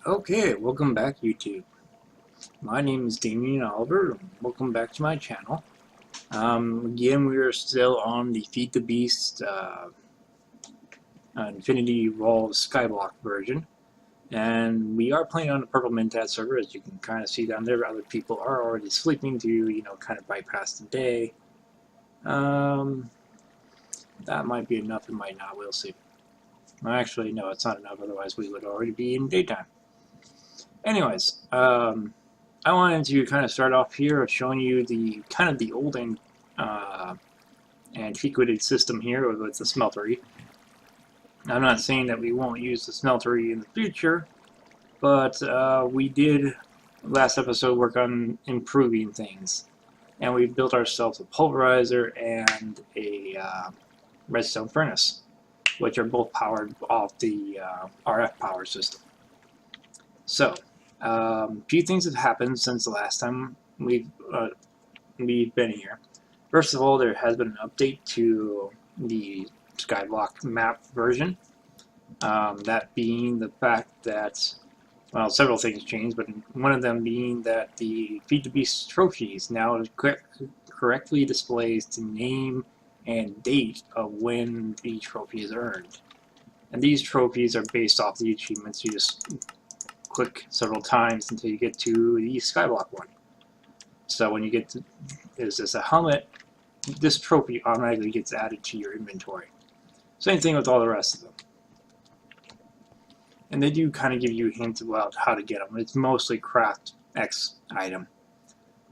Okay, welcome back YouTube. My name is Damien Oliver, and welcome back to my channel. Again, we are still on the Feed the Beast Infinity Evolved Skyblock version. And we are playing on the Purple Mentat server, as you can kind of see down there. Other people are already sleeping to, kind of bypass the day. That might be enough, it might not, we'll see. Actually, no, it's not enough, otherwise we would already be in daytime. Anyways, I wanted to kind of start off here showing you the kind of the old and antiquated system here with the smeltery. I'm not saying that we won't use the smeltery in the future, but we did last episode work on improving things, and we built ourselves a pulverizer and a redstone furnace, which are both powered off the RF power system. So, a few things have happened since the last time we've been here. First of all, there has been an update to the Skyblock map version. That being the fact that, well, several things changed, but one of them being that the Feed the Beast trophies now correctly displays the name and date of when the trophy is earned. And these trophies are based off the achievements. You just click several times until you get to the Skyblock one. So when you get to, is this a helmet, this trophy automatically gets added to your inventory. Same thing with all the rest of them. And they do kind of give you hints about how to get them. It's mostly craft X item.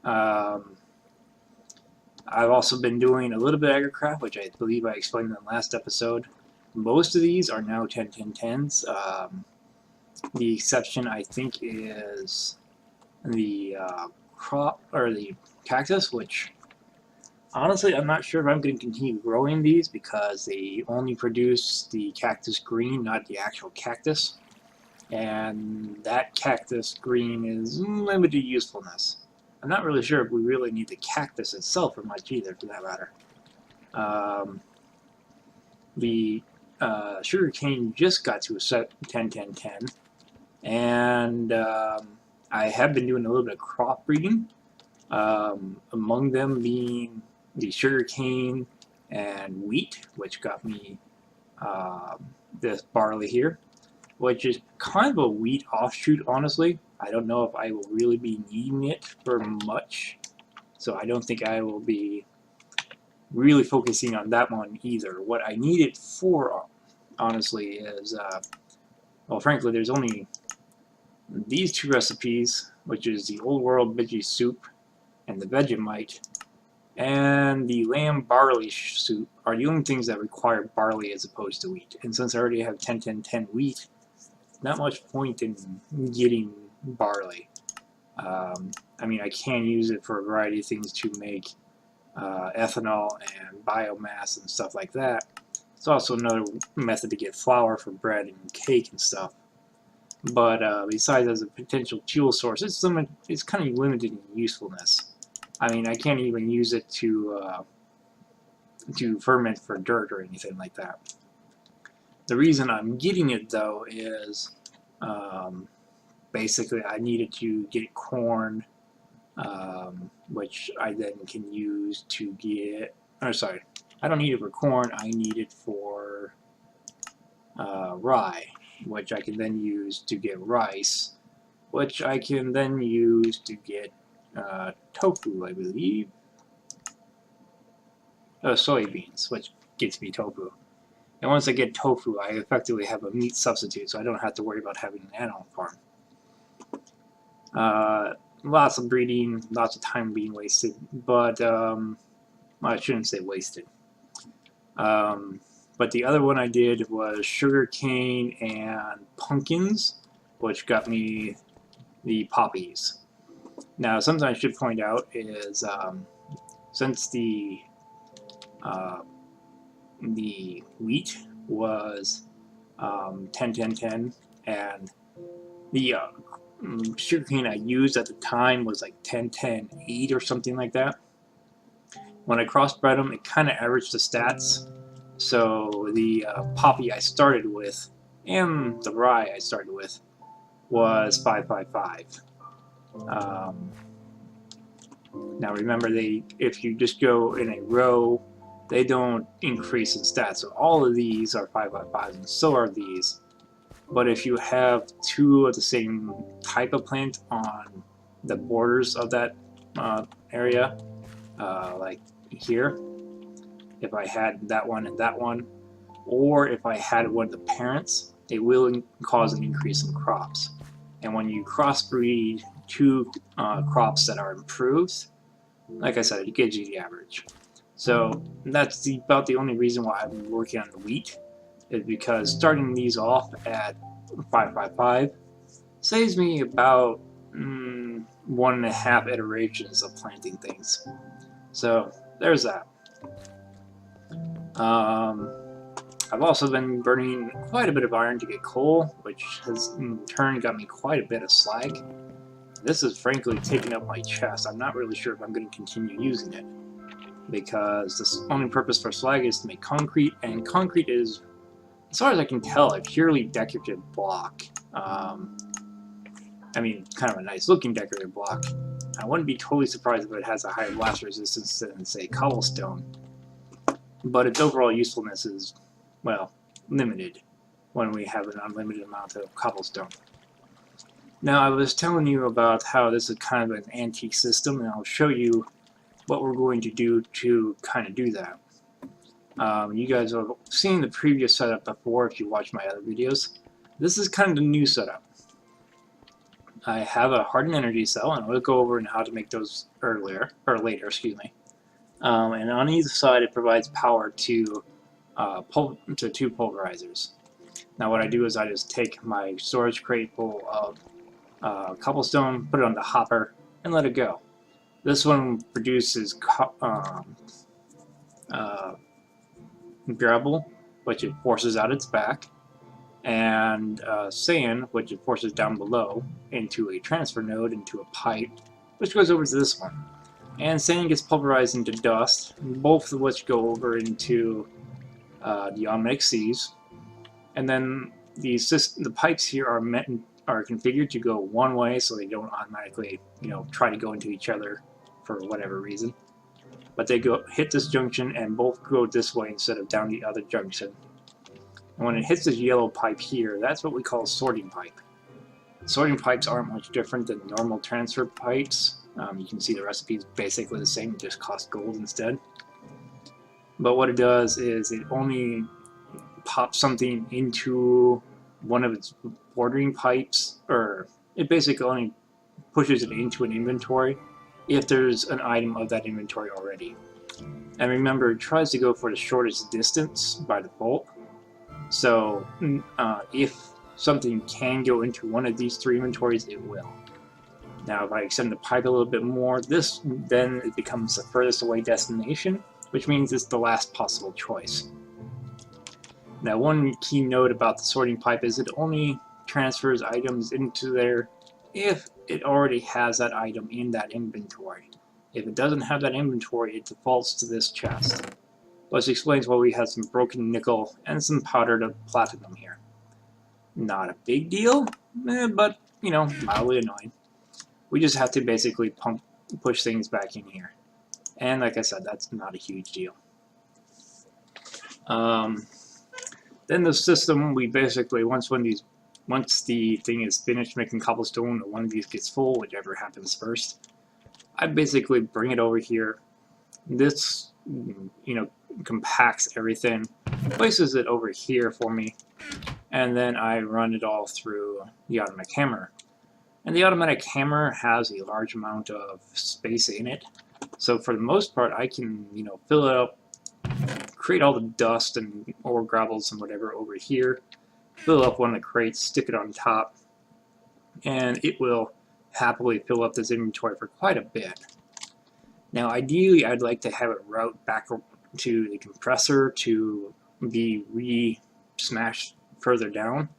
I've also been doing a little bit of agricraft, which I believe I explained in the last episode. Most of these are now 10-10-10s. The exception, I think, is the crop or the cactus, which honestly I'm not sure if I'm going to continue growing these because they only produce the cactus green, not the actual cactus, and that cactus green is limited usefulness. I'm not really sure if we really need the cactus itself for much either, for that matter. The sugarcane just got to a set 10-10-10. And I have been doing a little bit of crop breeding, among them being the sugarcane and wheat, which got me this barley here, which is kind of a wheat offshoot, honestly. I don't know if I will really be needing it for much, so I don't think I will be really focusing on that one either. What I need it for, honestly, is, well, frankly, there's only these two recipes, which is the Old World Veggie Soup and the Vegemite, and the Lamb Barley Soup are the only things that require barley as opposed to wheat. And since I already have 10-10-10 wheat, not much point in getting barley. I mean, I can use it for a variety of things to make ethanol and biomass and stuff like that. It's also another method to get flour for bread and cake and stuff. But besides as a potential fuel source, it's kind of limited in usefulness. I mean, I can't even use it to ferment for dirt or anything like that. The reason I'm getting it, though, is basically I needed to get corn, which I then can use to get, or sorry, I don't need it for corn, I need it for rye, which I can then use to get rice, which I can then use to get tofu, I believe. Soybeans, which gets me tofu. And once I get tofu, I effectively have a meat substitute, so I don't have to worry about having an animal farm. Lots of breeding, lots of time being wasted, but well, I shouldn't say wasted. But the other one I did was sugarcane and pumpkins, which got me the poppies. Now, something I should point out is since the wheat was 10-10-10, and the sugarcane I used at the time was like 10-10-8 or something like that. When I crossbred them, it kind of averaged the stats. So the poppy I started with and the rye I started with was 555. Now remember, if you just go in a row, they don't increase in stats. So all of these are 555s, and so are these. But if you have two of the same type of plant on the borders of that area, like here, if I had that one and that one, or if I had one of the parents, it will cause an increase in crops. And when you crossbreed two crops that are improved, like I said, it gives you the average. So that's about the only reason why I'm working on the wheat, is because starting these off at 555 saves me about 1.5 iterations of planting things. So there's that. I've also been burning quite a bit of iron to get coal, which has in turn got me quite a bit of slag. This is frankly taking up my chest. I'm not really sure if I'm going to continue using it, because the only purpose for slag is to make concrete, and concrete is, as far as I can tell, a purely decorative block. I mean, kind of a nice looking decorative block. I wouldn't be totally surprised if it has a higher blast resistance than, say, cobblestone, but its overall usefulness is, well, limited when we have an unlimited amount of cobblestone. Now, I was telling you about how this is kind of an antique system, and I'll show you what we're going to do to kind of do that. You guys have seen the previous setup before if you watch my other videos. This is kind of the new setup. I have a hardened energy cell, and we'll go over how to make those later, and on either side, it provides power to two pulverizers. Now, what I do is I just take my storage crate full of cobblestone, put it on the hopper, and let it go. This one produces gravel, which it forces out its back, and sand, which it forces down below into a transfer node, into a pipe, which goes over to this one. And sand gets pulverized into dust, both of which go over into the automatic sieves. And then the pipes here are configured to go one way, so they don't automatically, try to go into each other for whatever reason. But they hit this junction and both go this way instead of down the other junction. And when it hits this yellow pipe here, that's what we call a sorting pipe. Sorting pipes aren't much different than normal transfer pipes. You can see the recipe is basically the same, it just costs gold instead. But what it does is it only pops something into one of its bordering pipes, or it basically only pushes it into an inventory if there's an item of that inventory already. And remember, it tries to go for the shortest distance by default. So if something can go into one of these three inventories, it will. Now, if I extend the pipe a little bit more, then it becomes the furthest away destination, which means it's the last possible choice. Now, one key note about the sorting pipe is it only transfers items into there if it already has that item in that inventory. If it doesn't have that inventory, it defaults to this chest. Which explains why we have some broken nickel and some powdered platinum here. Not a big deal, but, mildly annoying. We just have to basically push things back in here. And like I said, that's not a huge deal. Then the system, we basically, once the thing is finished making cobblestone, or one of these gets full, whichever happens first, I basically bring it over here. This, compacts everything, places it over here for me, and then I run it all through the automatic hammer. And the automatic hammer has a large amount of space in it, so for the most part I can, fill it up, create all the dust and ore gravels and whatever over here, fill up one of the crates, stick it on top, and it will happily fill up this inventory for quite a bit. Now, ideally, I'd like to have it route back to the compressor to be re-smashed further down,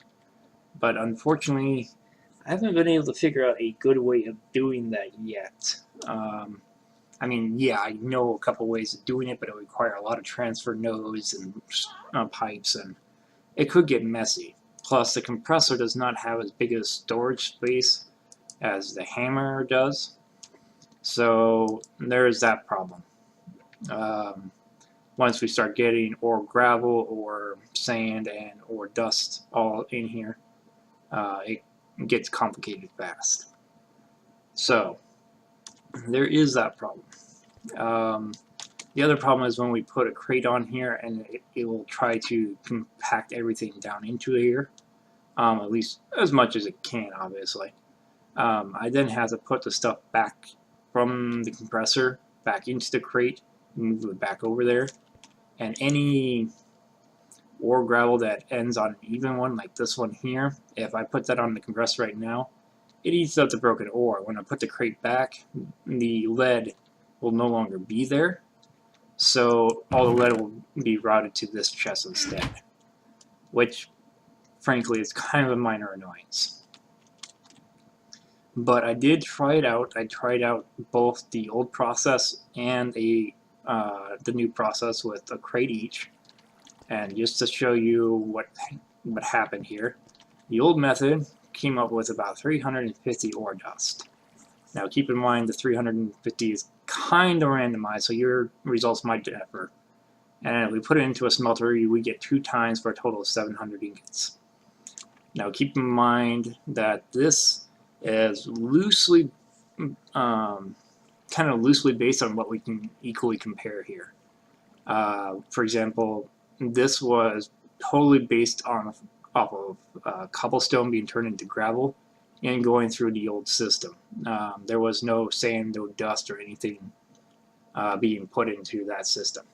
but unfortunately, I haven't been able to figure out a good way of doing that yet. I mean, yeah, I know a couple ways of doing it, but it would require a lot of transfer nodes and pipes, and it could get messy. Plus, the compressor does not have as big a storage space as the hammer does. So there's that problem. Once we start getting or gravel or sand and or dust all in here, it gets complicated fast. So there is that problem. The other problem is when we put a crate on here and it will try to compact everything down into here, at least as much as it can, obviously. I then have to put the stuff back from the compressor back into the crate, move it back over there, and any ore gravel that ends on an even one, like this one here, if I put that on the compressor right now, it eats up the broken ore. When I put the crate back, the lead will no longer be there, so all the lead will be routed to this chest instead, which frankly is kind of a minor annoyance. But I did try it out. I tried out both the old process and the new process with a crate each, and just to show you what happened here, the old method came up with about 350 ore dust. Now keep in mind the 350 is kind of randomized, so your results might differ. And if we put it into a smelter, we get 2 times for a total of 700 ingots. Now keep in mind that this is loosely, kind of loosely based on what we can equally compare here. For example, this was totally based off of cobblestone being turned into gravel and going through the old system. There was no sand, no dust, or anything being put into that system.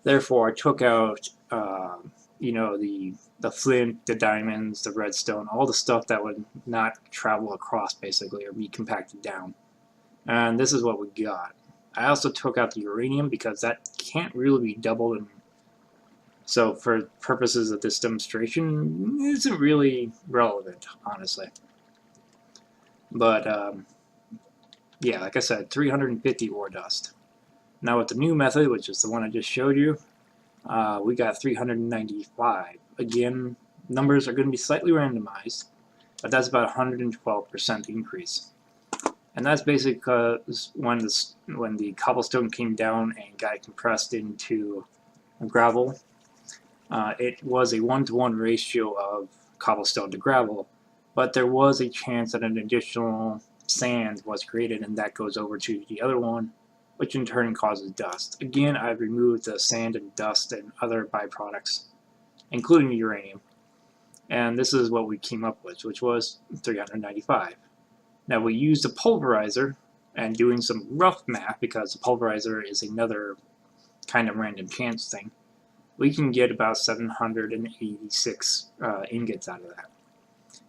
Therefore, I took out, you know, the flint, the diamonds, the redstone, all the stuff that would not travel across, basically, or be compacted down. And this is what we got. I also took out the uranium because that can't really be doubled, and so for purposes of this demonstration, it isn't really relevant, honestly. But yeah, like I said, 350 ore dust. Now with the new method, which is the one I just showed you, we got 395. Again, numbers are going to be slightly randomized, but that's about 112% increase. And that's basically because when the cobblestone came down and got compressed into gravel, it was a 1-to-1 ratio of cobblestone to gravel, but there was a chance that an additional sand was created, and that goes over to the other one, which in turn causes dust. Again, I've removed the sand and dust and other byproducts, including the uranium, and this is what we came up with, which was 395. Now we used a pulverizer, and doing some rough math, because the pulverizer is another kind of random chance thing, we can get about 786 ingots out of that,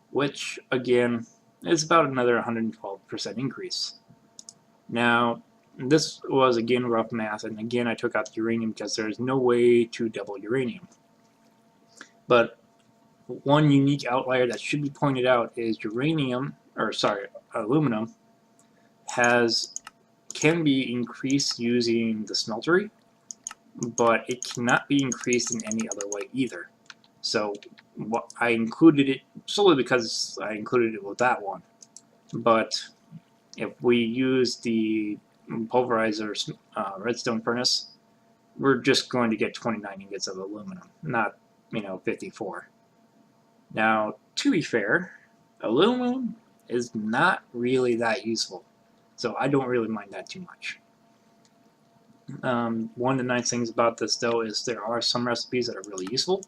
which again is about another 112% increase. Now this was again rough math, and again I took out the uranium because there's no way to double uranium. But one unique outlier that should be pointed out is aluminum can be increased using the smeltery, but it cannot be increased in any other way either. So I included it solely because I included it with that one. But if we use the pulverizer redstone furnace, we're just going to get 29 ingots of aluminum, not 54. Now, to be fair, aluminum is not really that useful, so I don't really mind that too much. One of the nice things about this, though, is there are some recipes that are really useful.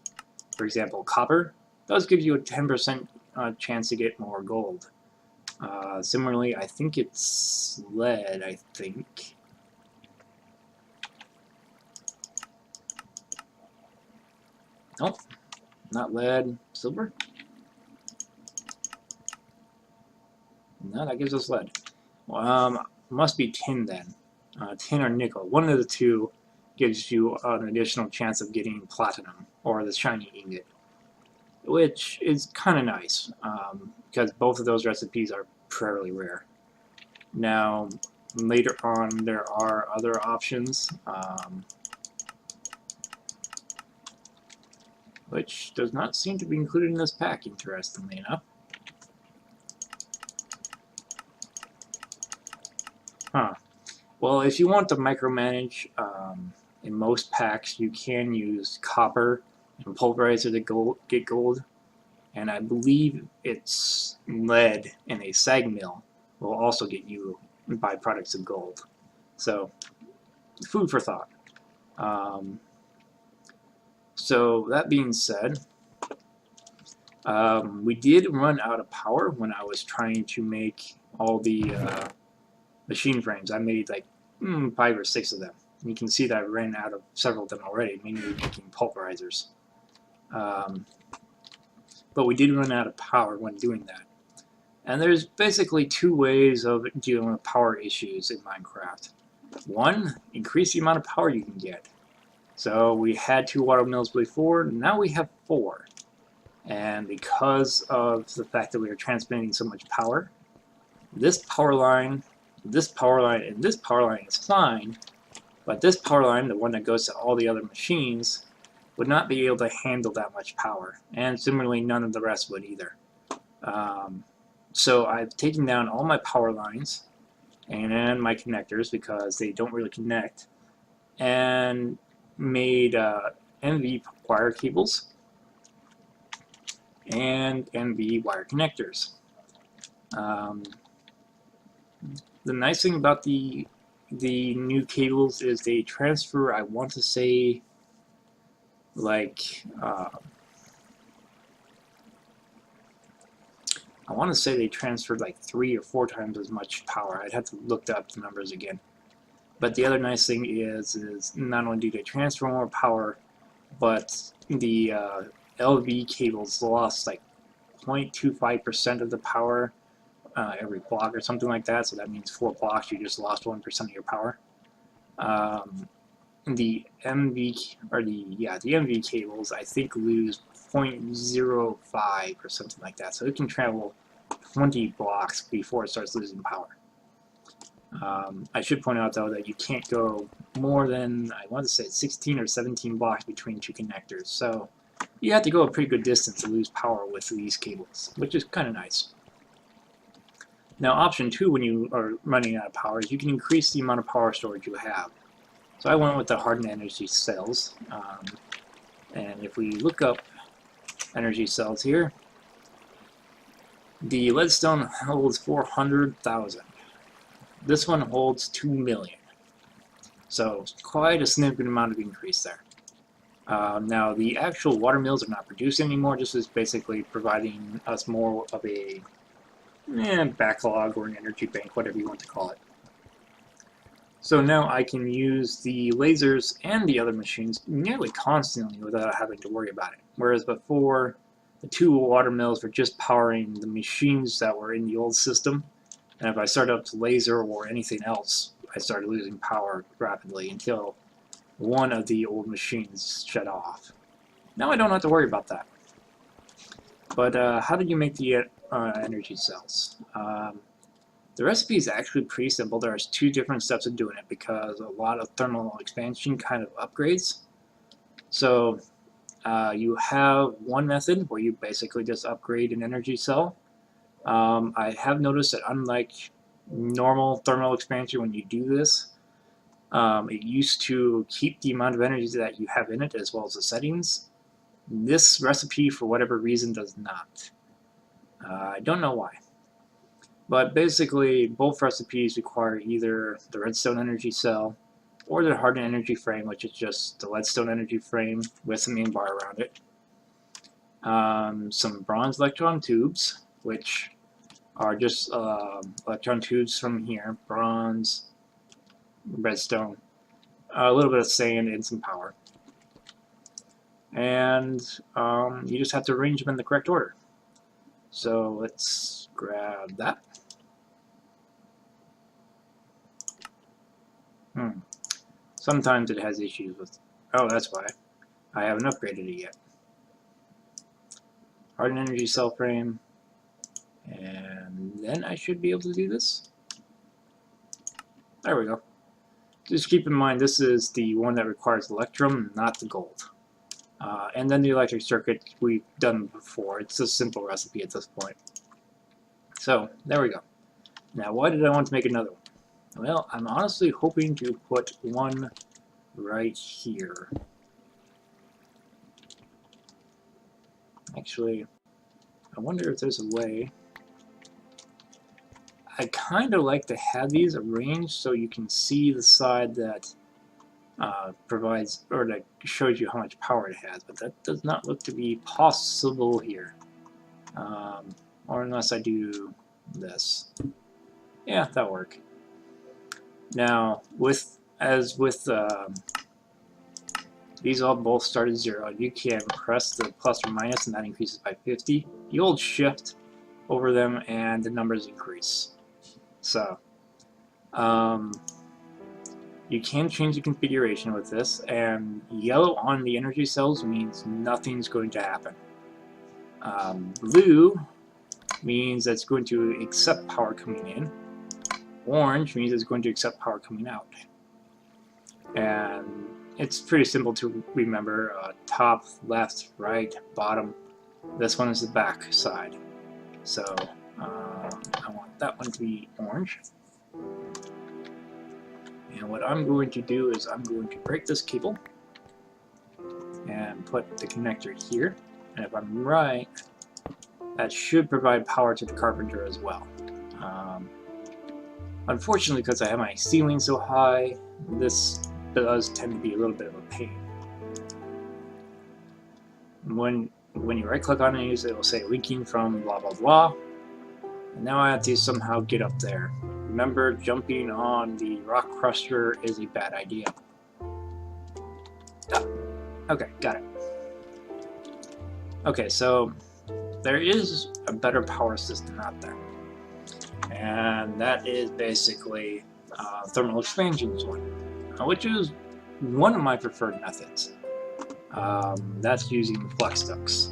For example, copper does give you a 10% chance to get more gold. Similarly, I think it's lead, I think. Nope, not lead, silver? No, that gives us lead. Must be tin then. Tin or nickel. One of the two gives you an additional chance of getting platinum, or the shiny ingot, which is kind of nice, because both of those recipes are fairly rare. Now, later on, there are other options. which does not seem to be included in this pack, interestingly enough. Huh. Well, if you want to micromanage, in most packs you can use copper and pulverizer to get gold, and I believe it's lead in a sag mill will also get you byproducts of gold. So, food for thought. So that being said, we did run out of power when I was trying to make all the machine frames. I made like 5 or 6 of them. And you can see that I ran out of several of them already, mainly making pulverizers. But we did run out of power when doing that. And there's basically 2 ways of dealing with power issues in Minecraft. One, increase the amount of power you can get. So we had 2 water mills before, now we have 4. And because of the fact that we are transmitting so much power, this power line, and this power line is fine, but this power line, the one that goes to all the other machines, would not be able to handle that much power. And similarly, none of the rest would either. So I've taken down all my power lines and my connectors because they don't really connect, and made MV wire cables and MV wire connectors. The nice thing about the new cables is they transfer, I want to say, like they transferred like 3 or 4 times as much power. I'd have to look up the numbers again. But the other nice thing is not only do they transfer more power, but the LV cables lost like 0.25% of the power every block or something like that. So that means 4 blocks, you just lost 1% of your power. The MV cables, I think, lose 0.05 or something like that. So it can travel 20 blocks before it starts losing power. I should point out, though, that you can't go more than, I want to say, 16 or 17 blocks between 2 connectors. So you have to go a pretty good distance to lose power with these cables, which is kind of nice. Now, option 2, when you are running out of power, is you can increase the amount of power storage you have. So I went with the hardened energy cells. And if we look up energy cells here, the leadstone holds 400,000. This one holds 2 million. So quite a significant amount of increase there. Now the actual water mills are not producing anymore. This is basically providing us more of a backlog or an energy bank, whatever you want to call it. So now I can use the lasers and the other machines nearly constantly without having to worry about it. Whereas before, the 2 water mills were just powering the machines that were in the old system. And if I started up the laser or anything else, I started losing power rapidly until one of the old machines shut off. Now I don't have to worry about that. But how did you make the energy cells? The recipe is actually pretty simple. There's 2 different steps of doing it because a lot of thermal expansion kind of upgrades. So you have one method where you basically just upgrade an energy cell. I have noticed that unlike normal thermal expansion, when you do this, it used to keep the amount of energy that you have in it as well as the settings. This recipe, for whatever reason, does not. I don't know why. But basically, both recipes require either the redstone energy cell or the hardened energy frame, which is just the leadstone energy frame with some main bar around it. Some bronze electron tubes, which are just electron tubes from here, bronze, redstone, a little bit of sand, and some power. And you just have to arrange them in the correct order. So let's grab that. Sometimes it has issues with... Oh, that's why. I haven't upgraded it yet. Hardened energy cell frame. And then I should be able to do this. There we go. Just keep in mind, this is the one that requires electrum, not the gold. And then the electric circuit we've done before. It's a simple recipe at this point. So there we go. Now why did I want to make another one? Well, I'm honestly hoping to put one right here. Actually, I wonder if there's a way. I kind of like to have these arranged so you can see the side that provides, or that shows you how much power it has, but that does not look to be possible here. Or unless I do this. Yeah, that'll work. Now, as with these all both start at 0, you can press the plus or minus and that increases by 50. You hold shift over them and the numbers increase. So, you can change the configuration with this, and yellow on the energy cells means nothing's going to happen. Blue means that's going to accept power coming in. Orange means it's going to accept power coming out. And it's pretty simple to remember. Top, left, right, bottom. This one is the back side. So I want that one to be orange. And what I'm going to do is I'm going to break this cable and put the connector here. And if I'm right, that should provide power to the carpenter as well. Unfortunately, because I have my ceiling so high, this does tend to be a little bit of a pain. When you right click on it, it will say linking from blah blah blah. And now I have to somehow get up there. Remember, jumping on the rock crusher is a bad idea. Oh, okay, got it. Okay, so there is a better power system out there. And that is basically thermal expansions one, which is one of my preferred methods. That's using flux ducts.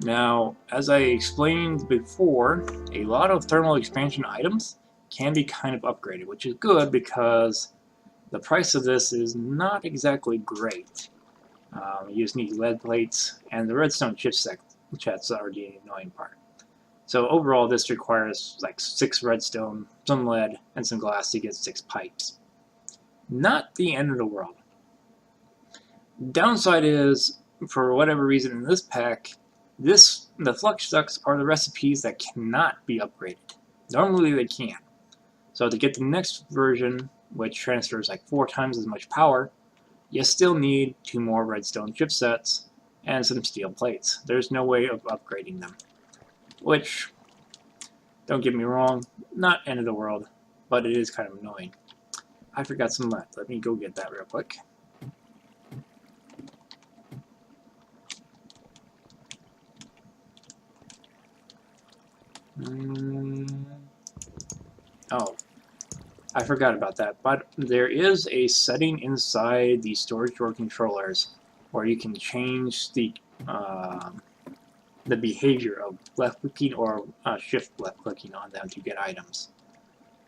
Now, as I explained before, a lot of thermal expansion items can be kind of upgraded, which is good because the price of this is not exactly great. You just need lead plates, and the redstone chipsets are the annoying part. So overall, this requires like 6 redstone, some lead, and some glass to get 6 pipes. Not the end of the world. Downside is, for whatever reason in this pack, the flux ducts are the recipes that cannot be upgraded. Normally they can. So to get the next version, which transfers like 4 times as much power, you still need 2 more redstone chipsets and some steel plates. There's no way of upgrading them. Which, don't get me wrong, not end of the world, but it is kind of annoying. I forgot some lead. Let me go get that real quick. Oh, I forgot about that, but there is a setting inside the storage door controllers where you can change the behavior of left clicking or shift left clicking on them to get items.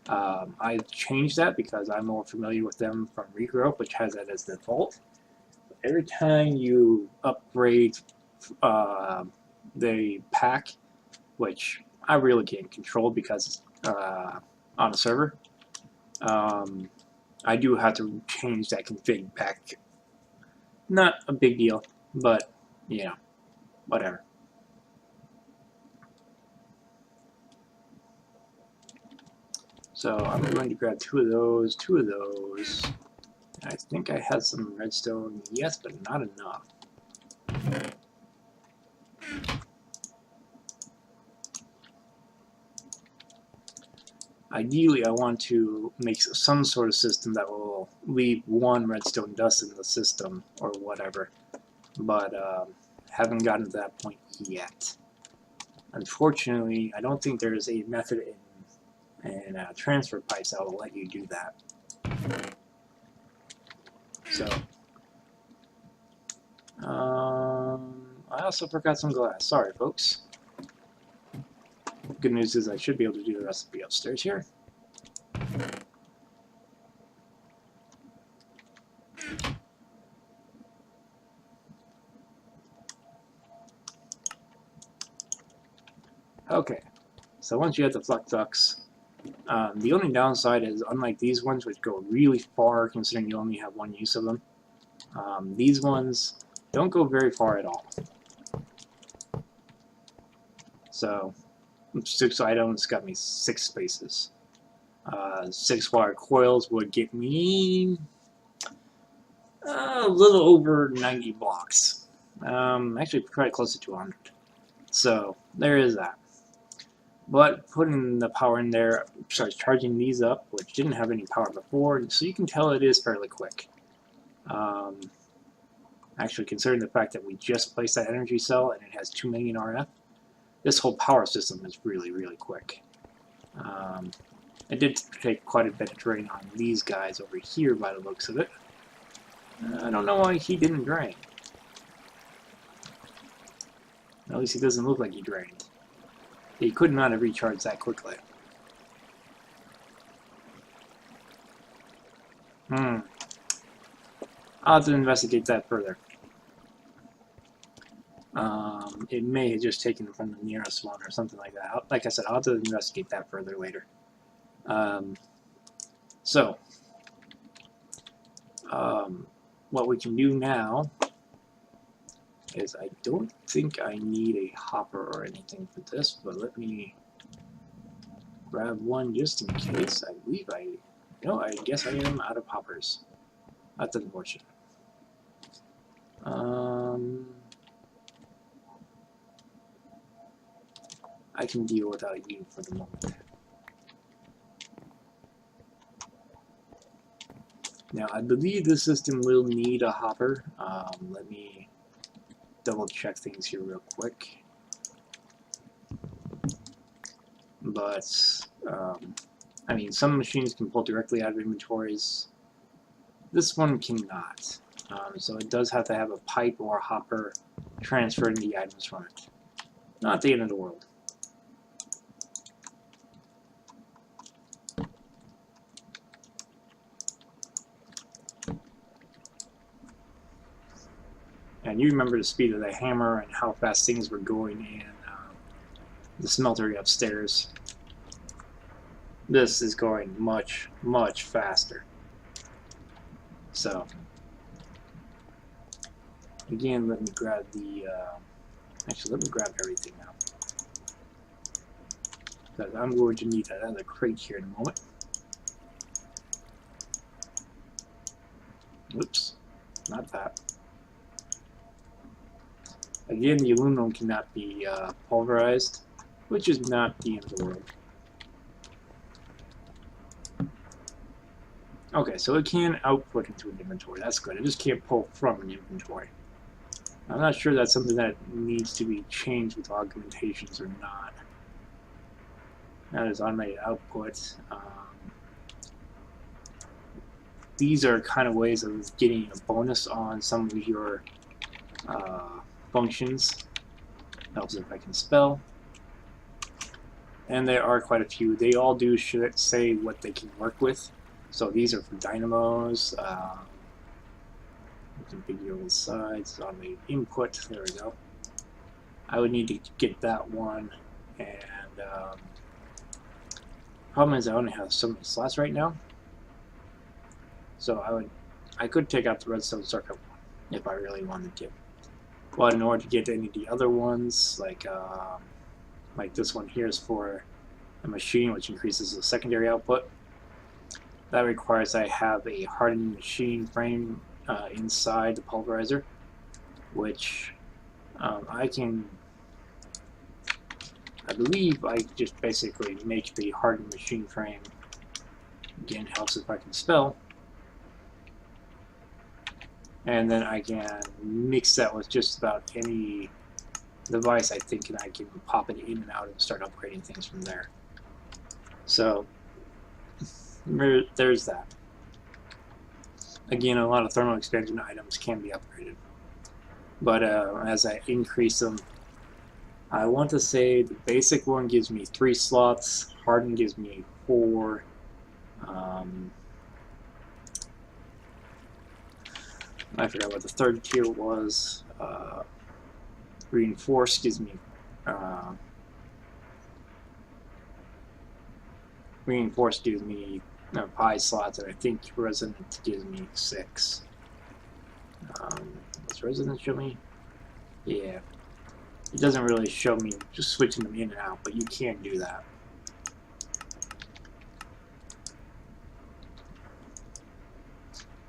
I changed that because I'm more familiar with them from Regrowth, which has that as default. Every time you upgrade the pack, which I really can't control because on a server, I do have to change that config pack. Not a big deal, but you know, whatever. So I'm going to grab 2 of those, 2 of those. I think I had some redstone, yes, but not enough. Ideally, I want to make some sort of system that will leave 1 redstone dust in the system, or whatever. But haven't gotten to that point yet. Unfortunately, I don't think there is a method in transfer pipes that will let you do that. So, I also forgot some glass. Sorry, folks. Good news is I should be able to do the recipe upstairs here. Okay, so once you have the flux ducts, the only downside is, unlike these ones, which go really far considering you only have one use of them, these ones don't go very far at all. So 6 items got me 6 spaces. 6 wire coils would get me a little over 90 blocks. Actually, probably close to 200. So there is that. But putting the power in there starts charging these up, which didn't have any power before, so you can tell it is fairly quick. Actually, considering the fact that we just placed that energy cell and it has 2 million RF, this whole power system is really, really quick. It did take quite a bit of drain on these guys over here by the looks of it. I don't know why he didn't drain. At least he doesn't look like he drained. He could not have recharged that quickly. I'll have to investigate that further. It may have just taken from the nearest one or something like that. Like I said, I'll have to investigate that further later. What we can do now is, I don't think I need a hopper or anything for this, but let me grab one just in case. I believe I guess I am out of hoppers. That's unfortunate. I can deal without you for the moment. Now, I believe the system will need a hopper. Let me double check things here real quick. But, I mean, some machines can pull directly out of inventories. This one cannot. So it does have to have a pipe or a hopper transferring the items from it. Not the end of the world. And you remember the speed of the hammer and how fast things were going in the smeltery upstairs. This is going much, much faster. So, again, let me grab the... actually, let me grab everything now. Because I'm going to need another crate here in a moment. Oops, not that. Again, the aluminum cannot be pulverized, which is not the end of the world. Okay, so it can output into an inventory. That's good. It just can't pull from an inventory. I'm not sure that's something that needs to be changed with augmentations or not. That is automated output. These are kind of ways of getting a bonus on some of your functions. Helps if I can spell. And there are quite a few. They all do say what they can work with. So these are for dynamos. Configurable sides, automated input. There we go. I would need to get that one. And problem is I only have so many slots right now. So I could take out the redstone circuit if I really wanted to. But in order to get any of the other ones, like this one here is for a machine which increases the secondary output. That requires I have a hardened machine frame inside the pulverizer, which I believe I just basically make the hardened machine frame. Again, helps if I can spell. And then I can mix that with just about any device I think, and I can pop it in and out and start upgrading things from there. So there's that. Again, a lot of thermal expansion items can be upgraded. But as I increase them, I want to say the basic one gives me 3 slots, hardened gives me 4. I forgot what the third tier was. Reinforced gives me reinforced gives me 5 slots, and I think resonant gives me 6. Does resonant show me? Yeah. It doesn't really show me just switching them in and out, but you can do that.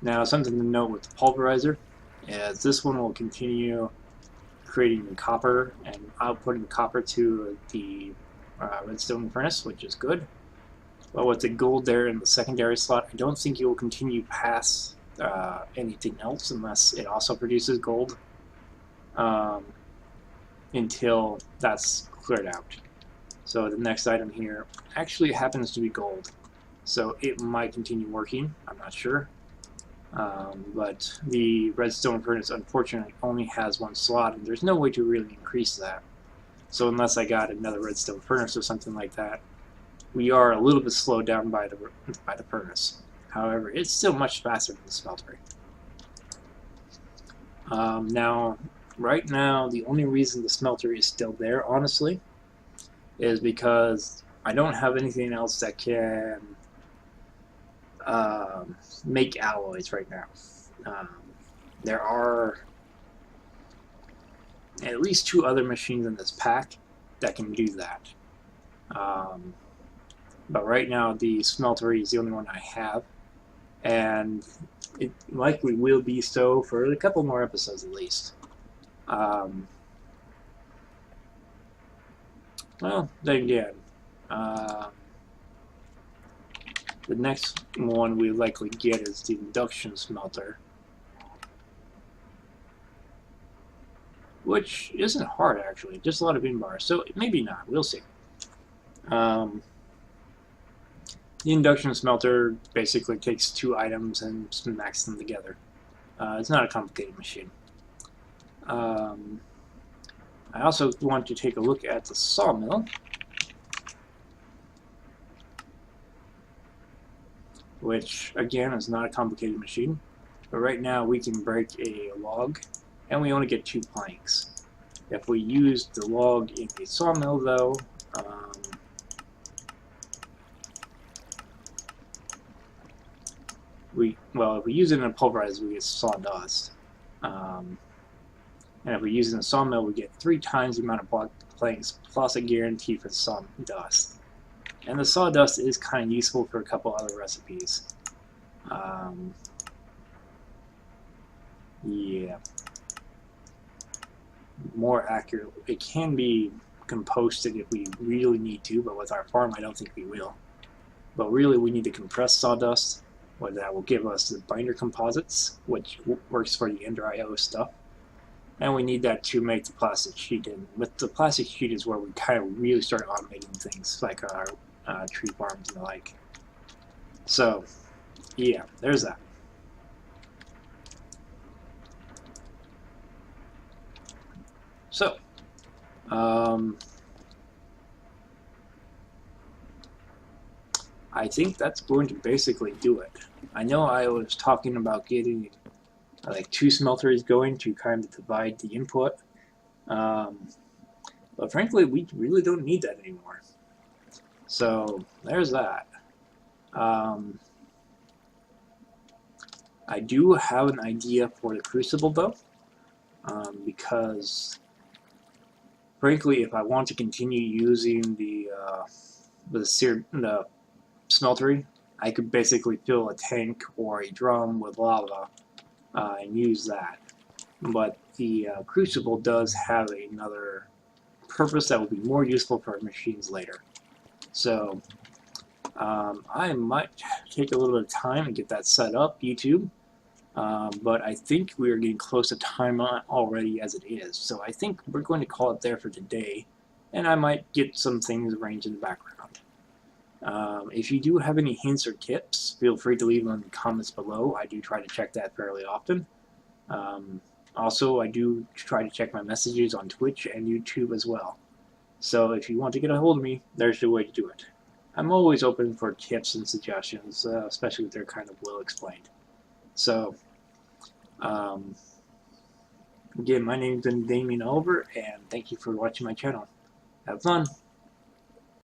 Now, something to note with the pulverizer is this one will continue creating copper and outputting copper to the redstone furnace, which is good. But with the gold there in the secondary slot, I don't think it will continue past anything else unless it also produces gold until that's cleared out. So the next item here actually happens to be gold. So it might continue working, I'm not sure. But the redstone furnace unfortunately only has 1 slot, and there's no way to really increase that. So unless I got another redstone furnace or something like that, we are a little bit slowed down by the furnace. However, it's still much faster than the smelter. Now, right now, the only reason the smelter is still there, honestly, is because I don't have anything else that can make alloys right now. There are at least 2 other machines in this pack that can do that. But right now the smeltery is the only one I have, and it likely will be so for a couple more episodes at least. Well, then again, the next one we likely get is the induction smelter, which isn't hard actually, just a lot of in-bars, so maybe not, we'll see. The induction smelter basically takes 2 items and smacks them together. It's not a complicated machine. I also want to take a look at the sawmill, which again is not a complicated machine. But right now we can break a log, and we only get 2 planks. If we use the log in the sawmill, though, if we use it in a pulverizer, we get sawdust. And if we use it in a sawmill, we get 3 times the amount of block planks plus a guarantee for sawdust. And the sawdust is kind of useful for a couple other recipes. Yeah. More accurate, it can be composted if we really need to, but with our farm I don't think we will. But really we need to compress sawdust, what that will give us the binder composites, which works for the Ender IO stuff. And we need that to make the plastic sheet, and with the plastic sheet is where we kind of really start automating things like our tree farms and the like. So yeah, there's that. So I think that's going to basically do it. I know I was talking about getting like 2 smelters going to kind of divide the input, but frankly we really don't need that anymore. So there's that. I do have an idea for the crucible though, because frankly if I want to continue using the smeltery, I could basically fill a tank or a drum with lava and use that. But the crucible does have another purpose that will be more useful for our machines later. So I might take a little bit of time and get that set up, YouTube. But I think we are getting close to time already as it is. So I think we're going to call it there for today, and I might get some things arranged in the background. If you do have any hints or tips, feel free to leave them in the comments below. I do try to check that fairly often. Also, I do try to check my messages on Twitch and YouTube as well. So if you want to get a hold of me, there's the way to do it. I'm always open for tips and suggestions, especially if they're kind of well explained. So, again, my name's been Damien Oliver, and thank you for watching my channel. Have fun!